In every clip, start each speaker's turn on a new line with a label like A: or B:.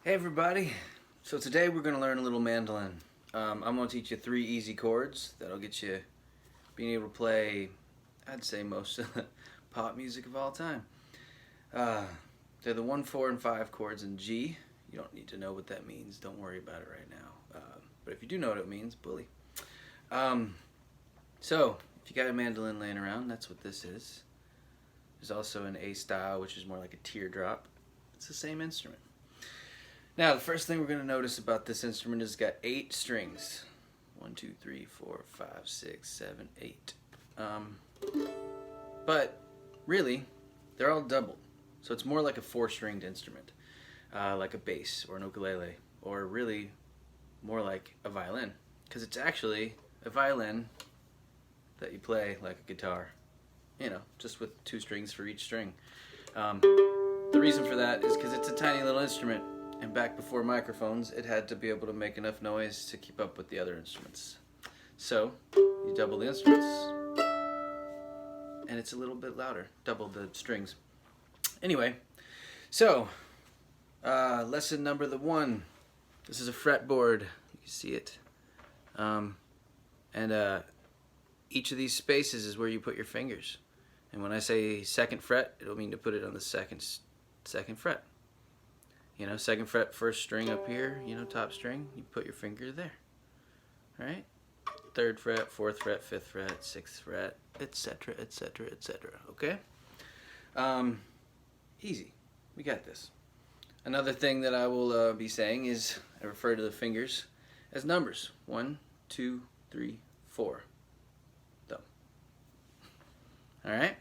A: Hey everybody! So today we're going to learn a little mandolin. I'm going to teach you 3 easy chords that'll get you being able to play, I'd say, most of the pop music of all time. They're the 1, 4, and 5 chords in G. You don't need to know what that means. Don't worry about it right now. But if you do know what it means, bully. So, if you got a mandolin laying around, that's what this is. There's also an A style, which is more like a teardrop. It's the same instrument. Now, the first thing we're going to notice about this instrument is it's got 8 strings. 1, 2, 3, 4, 5, 6, 7, 8. But really, they're all doubled. So it's more like a 4-stringed instrument, like a bass or an ukulele, or really more like a violin, because it's actually a violin that you play like a guitar, you know, just with 2 strings for each string. The reason for that is because it's a tiny little instrument. And back before microphones, it had to be able to make enough noise to keep up with the other instruments. So, you double the instruments, and it's a little bit louder, double the strings. Anyway, so, lesson number 1. This is a fretboard, you can see it. Each of these spaces is where you put your fingers. And when I say 2nd fret, it'll mean to put it on the second fret. You know, 2nd fret, 1st string up here, you know, top string, you put your finger there, right? 3rd fret, 4th fret, 5th fret, 6th fret, etc., etc., etc., okay? Easy. We got this. Another thing that I will be saying is I refer to the fingers as numbers. 1, 2, 3, 4. Thumb. All right?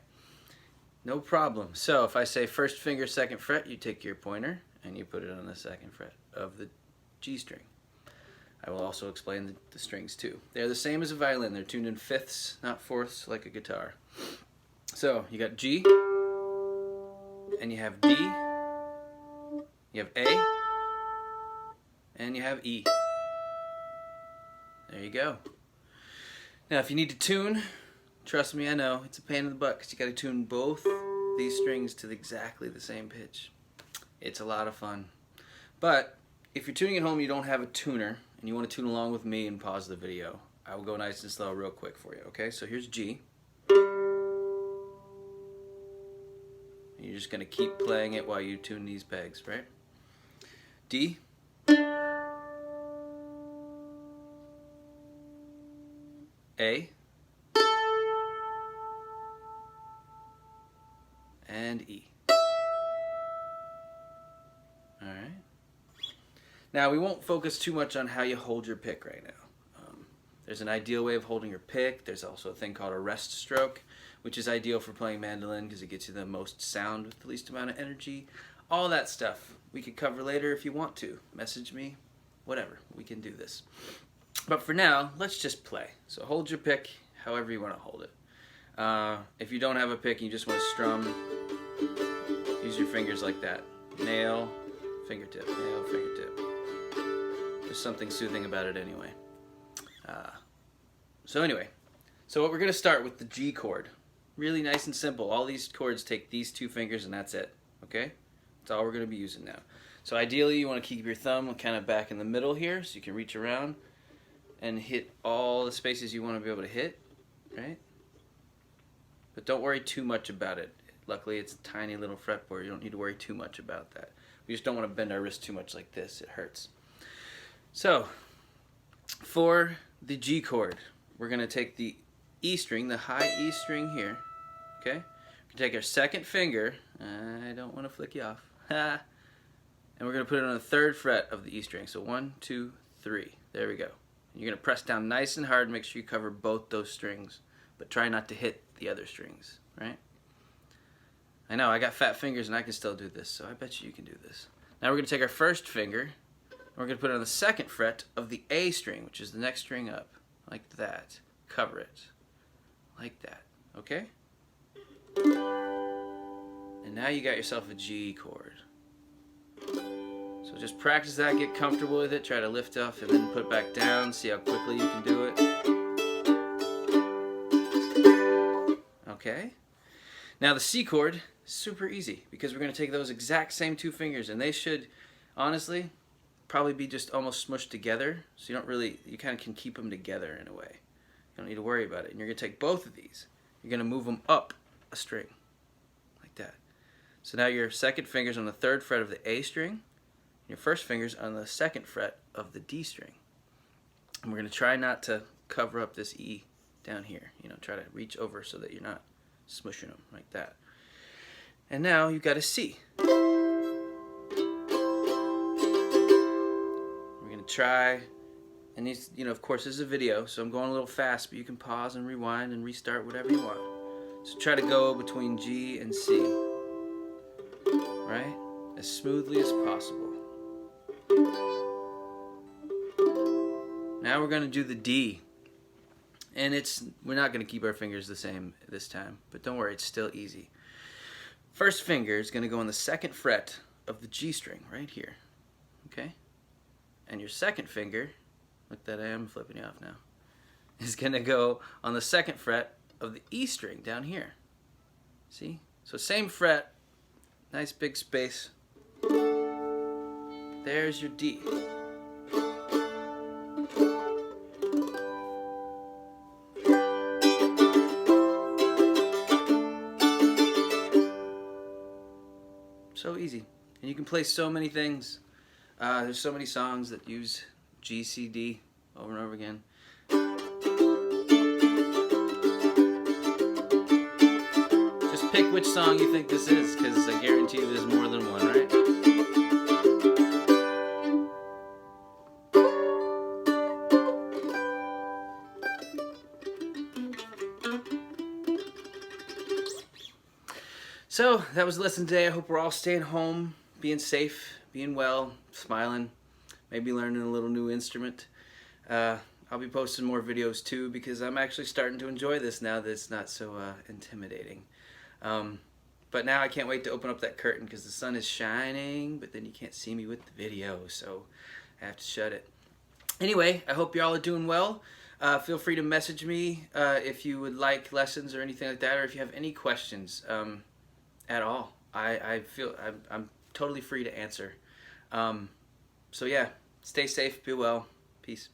A: No problem. So if I say 1st finger, 2nd fret, you take your pointer and you put it on the 2nd fret of the G string. I will also explain the strings too. They're the same as a violin. They're tuned in 5ths, not 4ths, like a guitar. So you got G, and you have D, you have A, and you have E. There you go. Now if you need to tune, trust me, I know, it's a pain in the butt because you got to tune both these strings to exactly the same pitch. It's a lot of fun. But if you're tuning at home and you don't have a tuner and you want to tune along with me and pause the video, I will go nice and slow real quick for you, okay? So here's G. And you're just going to keep playing it while you tune these pegs, right? D. A. And E. Alright. Now we won't focus too much on how you hold your pick right now. There's an ideal way of holding your pick. There's also a thing called a rest stroke, which is ideal for playing mandolin because it gets you the most sound with the least amount of energy. All that stuff we could cover later if you want to. Message me, whatever. We can do this. But for now, let's just play. So hold your pick however you want to hold it. If you don't have a pick and you just want to strum, use your fingers like that. Nail, fingertip, nail, fingertip. There's something soothing about it anyway. So what we're going to start with the G chord. Really nice and simple. All these chords take these 2 fingers and that's it. Okay? That's all we're going to be using now. So ideally you want to keep your thumb kind of back in the middle here so you can reach around and hit all the spaces you want to be able to hit. Right? But don't worry too much about it. Luckily it's a tiny little fretboard. You don't need to worry too much about that. We just don't want to bend our wrist too much like this. It hurts. So, for the G chord, we're going to take the E string, the high E string here. Okay? We're going to take our 2nd finger. I don't want to flick you off. And we're going to put it on the 3rd fret of the E string. So 1, 2, 3. There we go. And you're going to press down nice and hard. Make sure you cover both those strings. But try not to hit the other strings. Right? I know, I got fat fingers and I can still do this, so I bet you can do this. Now we're going to take our 1st finger, and we're going to put it on the 2nd fret of the A string, which is the next string up, like that. Cover it, like that, okay? And now you got yourself a G chord. So just practice that, get comfortable with it, try to lift off and then put it back down, see how quickly you can do it. Okay? Now the C chord, super easy because we're going to take those exact same 2 fingers and they should honestly, probably be just almost smushed together. So you kind of can keep them together in a way. You don't need to worry about it. And you're going to take both of these. You're going to move them up a string, like that. So now your second finger's on the 3rd fret of the A string. Your first finger's on the 2nd fret of the D string. And we're going to try not to cover up this E down here. Try to reach over so that you're not smushing them like that. And now you've got a C. We're going to try, and these, of course this is a video, so I'm going a little fast, but you can pause and rewind and restart whatever you want. So try to go between G and C, right? As smoothly as possible. Now we're going to do the D. And we're not going to keep our fingers the same this time, but don't worry, it's still easy. First finger is going to go on the 2nd fret of the G string right here, okay? And your second finger, look that I am flipping you off now, is going to go on the 2nd fret of the E string down here. See? So same fret, nice big space. There's your D. So easy. And you can play so many things. There's so many songs that use G, C, D over and over again. Just pick which song you think this is, because I guarantee you there's more than one, right? So that was the lesson today. I hope we're all staying home, being safe, being well, smiling, maybe learning a little new instrument. I'll be posting more videos too, because I'm actually starting to enjoy this now that it's not so intimidating. But now I can't wait to open up that curtain, because the sun is shining, but then you can't see me with the video, so I have to shut it. Anyway, I hope you all are doing well. Feel free to message me if you would like lessons or anything like that, or if you have any questions at all. I feel I'm totally free to answer. So yeah, stay safe, be well, peace.